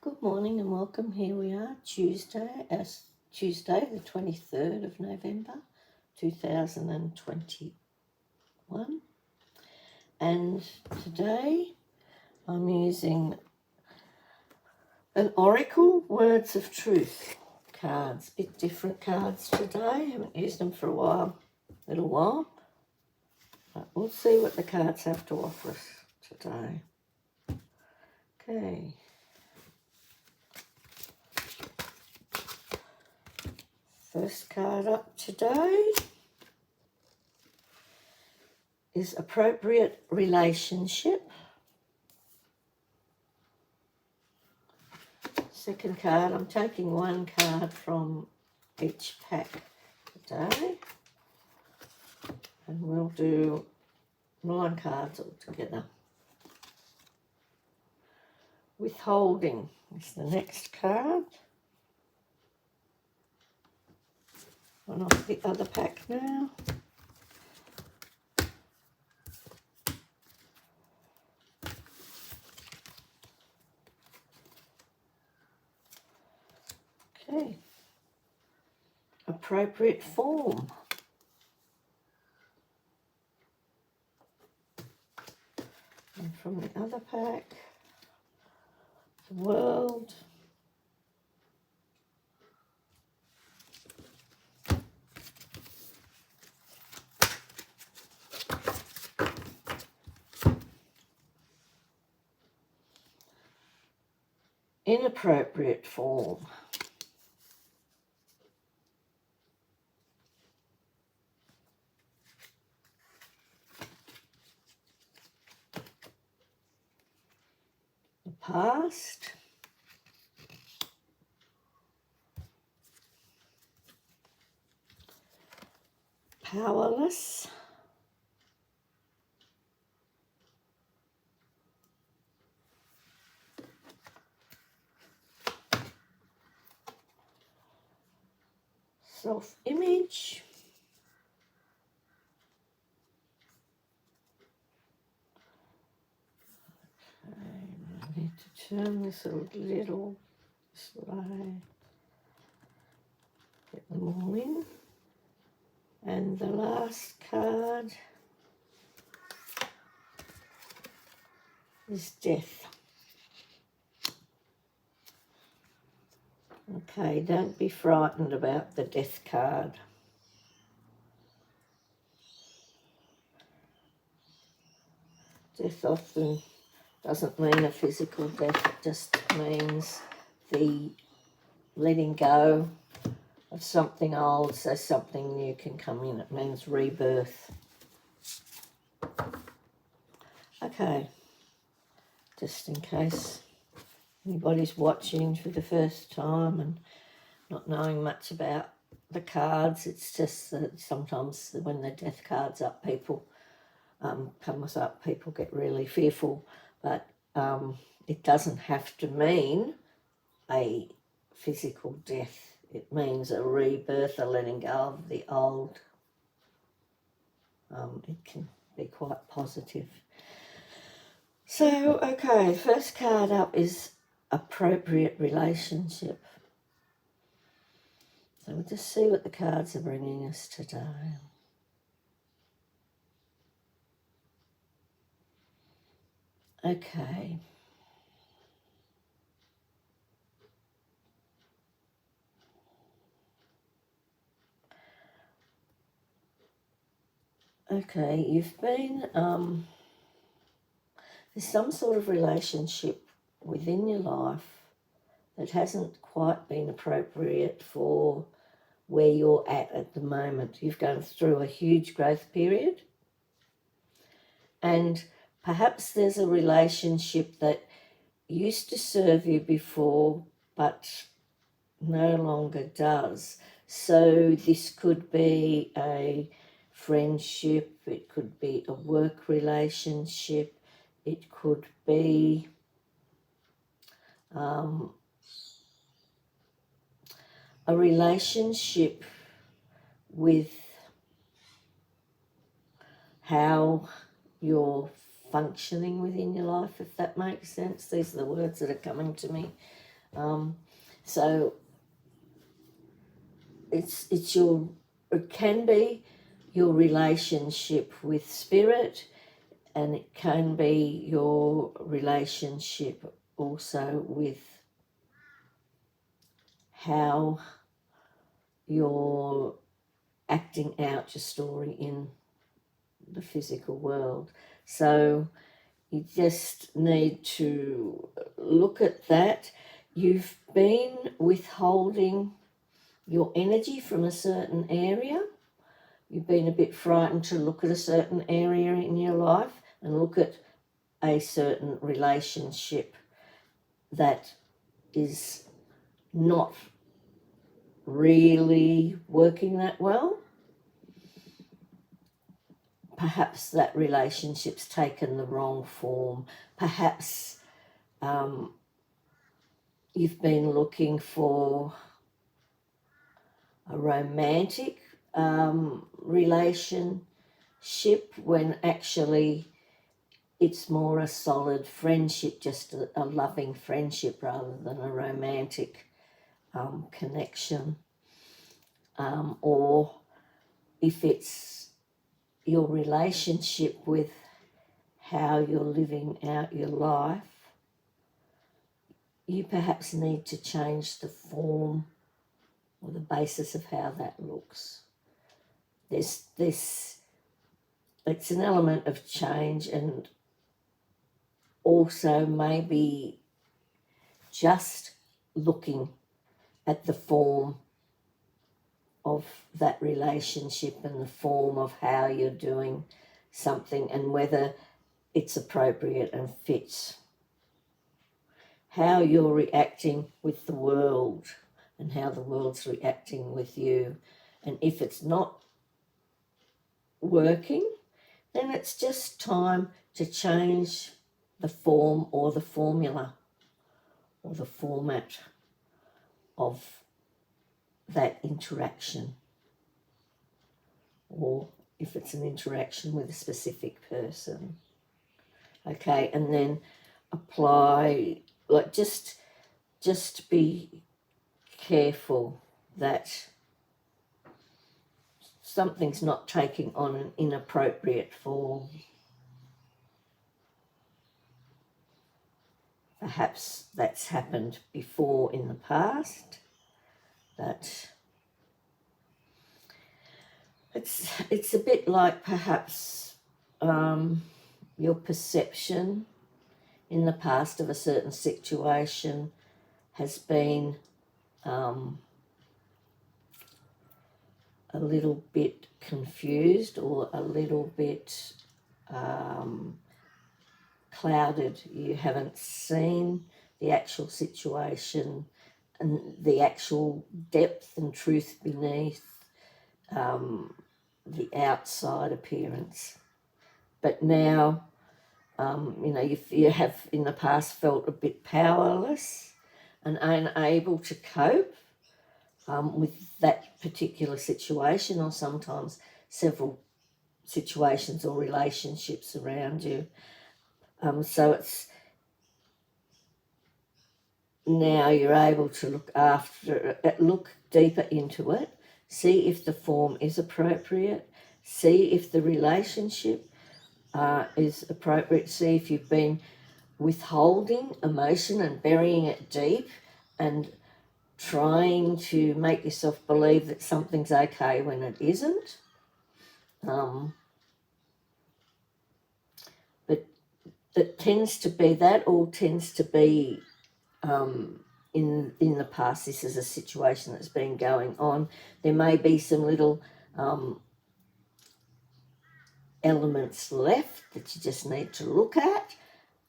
Good morning and welcome. Here we are, Tuesday the 23rd of November 2021, and today I'm using an Oracle Words of Truth cards. Bit different cards today, haven't used them for a little while, but we'll see what the cards have to offer us today. Okay. First card up today is appropriate relationship. Second card, I'm taking one card from each pack today, and we'll do 9 cards altogether. Withholding is the next card. One off the other pack now. Okay. Appropriate form. And from the other pack, the world. Inappropriate form. The past. Powerless. Self-image. Okay, I need to turn this a little slow. Get them all in. And the last card is death. Okay, don't be frightened about the death card. Death often doesn't mean a physical death, it just means the letting go of something old so something new can come in. It means rebirth. Okay, just in case anybody's watching for the first time and not knowing much about the cards, it's just that sometimes when the death cards up, people comes up, people get really fearful, but it doesn't have to mean a physical death. It means a rebirth, a letting go of the old. It can be quite positive. So, okay, first card up is appropriate relationship. So we'll just see what the cards are bringing us today. Okay. Okay, you've been, there's some sort of relationship within your life that hasn't quite been appropriate for where you're at the moment. You've gone through a huge growth period, and perhaps there's a relationship that used to serve you before but no longer does. So this could be a friendship, it could be a work relationship, it could be a relationship with how you're functioning within your life, if that makes sense. These are the words that are coming to me. So it can be your relationship with spirit, and it can be your relationship also with how you're acting out your story in the physical world. So you just need to look at that. You've been withholding your energy from a certain area. You've been a bit frightened to look at a certain area in your life and look at a certain relationship that is not really working that well. Perhaps that relationship's taken the wrong form. Perhaps you've been looking for a romantic relationship when actually it's more a solid friendship, just a loving friendship rather than a romantic connection. Or if it's your relationship with how you're living out your life, you perhaps need to change the form or the basis of how that looks. It's an element of change, and also maybe just looking at the form of that relationship and the form of how you're doing something and whether it's appropriate and fits. How you're reacting with the world and how the world's reacting with you. And if it's not working, then it's just time to change the form or the formula or the format of that interaction, or if it's an interaction with a specific person. Okay, and then apply, like just be careful that something's not taking on an inappropriate form. Perhaps that's happened before in the past, that it's a bit like perhaps your perception in the past of a certain situation has been a little bit confused or a little bit clouded. You haven't seen the actual situation and the actual depth and truth beneath the outside appearance. But now, you have in the past felt a bit powerless and unable to cope with that particular situation, or sometimes several situations or relationships around you. So it's now you're able to look deeper into it, see if the form is appropriate, see if the relationship is appropriate, see if you've been withholding emotion and burying it deep and trying to make yourself believe that something's okay when it isn't. But it tends to be, that all tends to be in the past. This is a situation that's been going on. There may be some little elements left that you just need to look at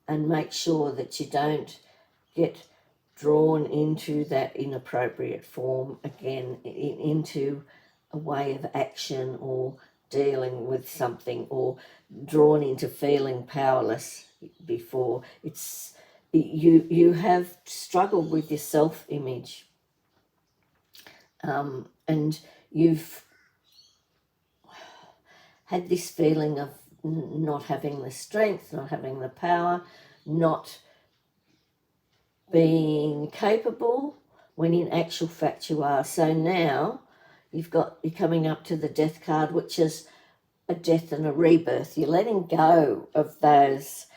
and make sure that you don't get drawn into that inappropriate form again, into a way of action or dealing with something, or drawn into feeling powerless before. You have struggled with your self-image, and you've had this feeling of not having the strength, not having the power, not being capable when in actual fact you are. So now you're coming up to the death card, which is a death and a rebirth. You're letting go of those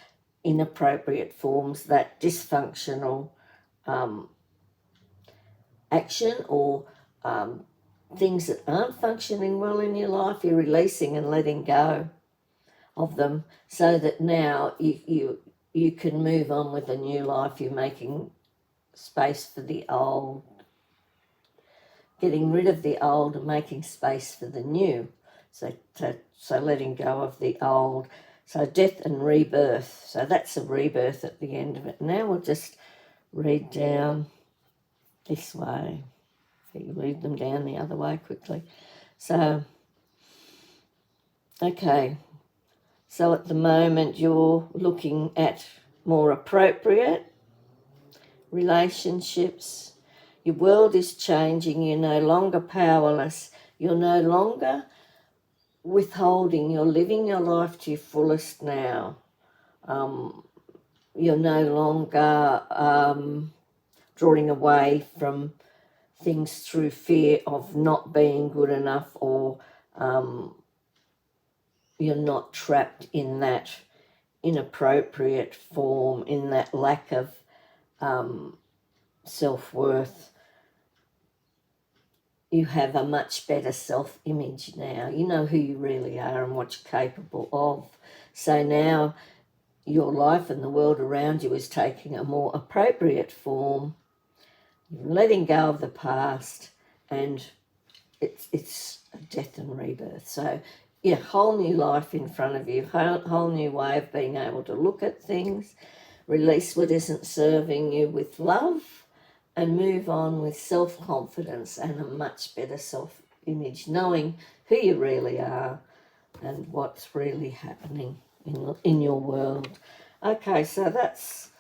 inappropriate forms, that dysfunctional action or things that aren't functioning well in your life. You're releasing and letting go of them so that now you can move on with a new life. You're making space for the old, getting rid of the old and making space for the new. So letting go of the old. So death and rebirth. So that's a rebirth at the end of it. Now we'll just read down this way. You read them down the other way quickly. So, okay. So at the moment you're looking at more appropriate relationships. Your world is changing. You're no longer powerless. You're no longer withholding. You're living your life to your fullest now. You're no longer drawing away from things through fear of not being good enough, or you're not trapped in that inappropriate form, in that lack of self-worth. You have a much better self-image now. You know who you really are and what you're capable of. So now your life and the world around you is taking a more appropriate form. You're letting go of the past, and it's a death and rebirth. So, yeah, whole new life in front of you, whole new way of being able to look at things, release what isn't serving you with love, and move on with self-confidence and a much better self-image, knowing who you really are and what's really happening in your world. Okay, so that's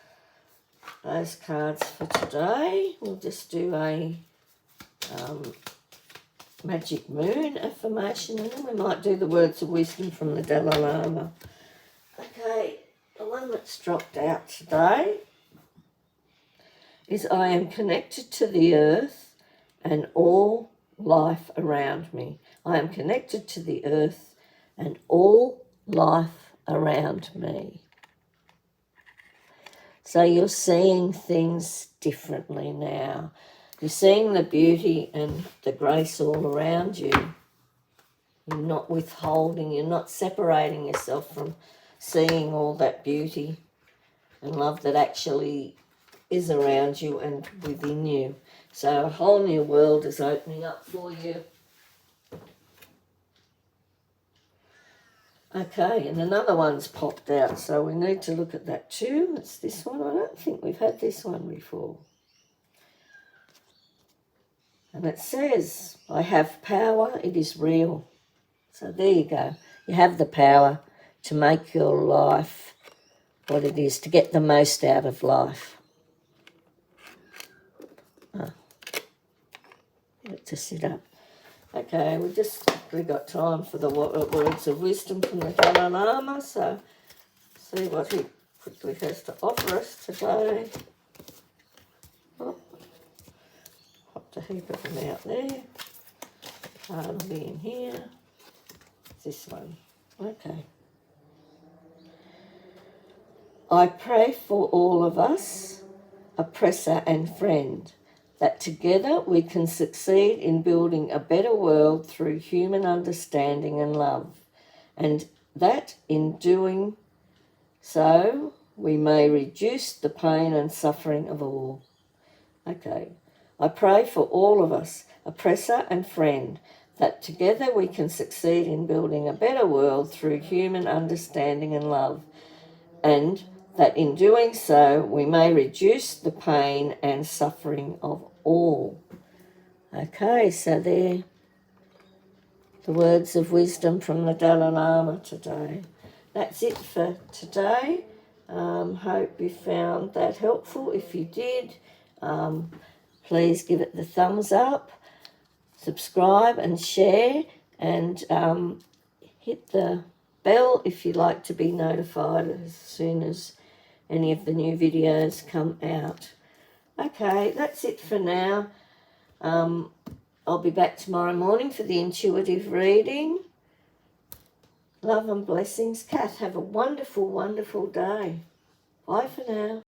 those cards for today. We'll just do a magic moon affirmation, and then we might do the words of wisdom from the Dalai Lama. Okay, the one that's dropped out today is I am connected to the earth and all life around me. I am connected to the earth and all life around me. So you're seeing things differently now. You're seeing the beauty and the grace all around you. You're not withholding, you're not separating yourself from seeing all that beauty and love that actually is around you and within you. So a whole new world is opening up for you. Okay, and another one's popped out, so we need to look at that too. It's this one. I don't think we've had this one before. And it says, I have power, it is real. So there you go. You have the power to make your life what it is, to get the most out of life. Get it to sit up. Okay, we've got time for the words of wisdom from the Dalai Lama, so see what he quickly has to offer us today. Oh, popped a heap of them out there. Card will be in here. This one. Okay. I pray for all of us, oppressor and friend, that together we can succeed in building a better world through human understanding and love, and that in doing so we may reduce the pain and suffering of all. Okay. I pray for all of us, oppressor and friend, that together we can succeed in building a better world through human understanding and love, and that in doing so we may reduce the pain and suffering of all. Okay, so they're the words of wisdom from the Dalai Lama today. That's it for today. Hope you found that helpful. If you did, please give it the thumbs up, subscribe and share, and hit the bell if you'd like to be notified as soon as any of the new videos come out. Okay, that's it for now. I'll be back tomorrow morning for the intuitive reading. Love and blessings, Kat. Have a wonderful, wonderful day. Bye for now.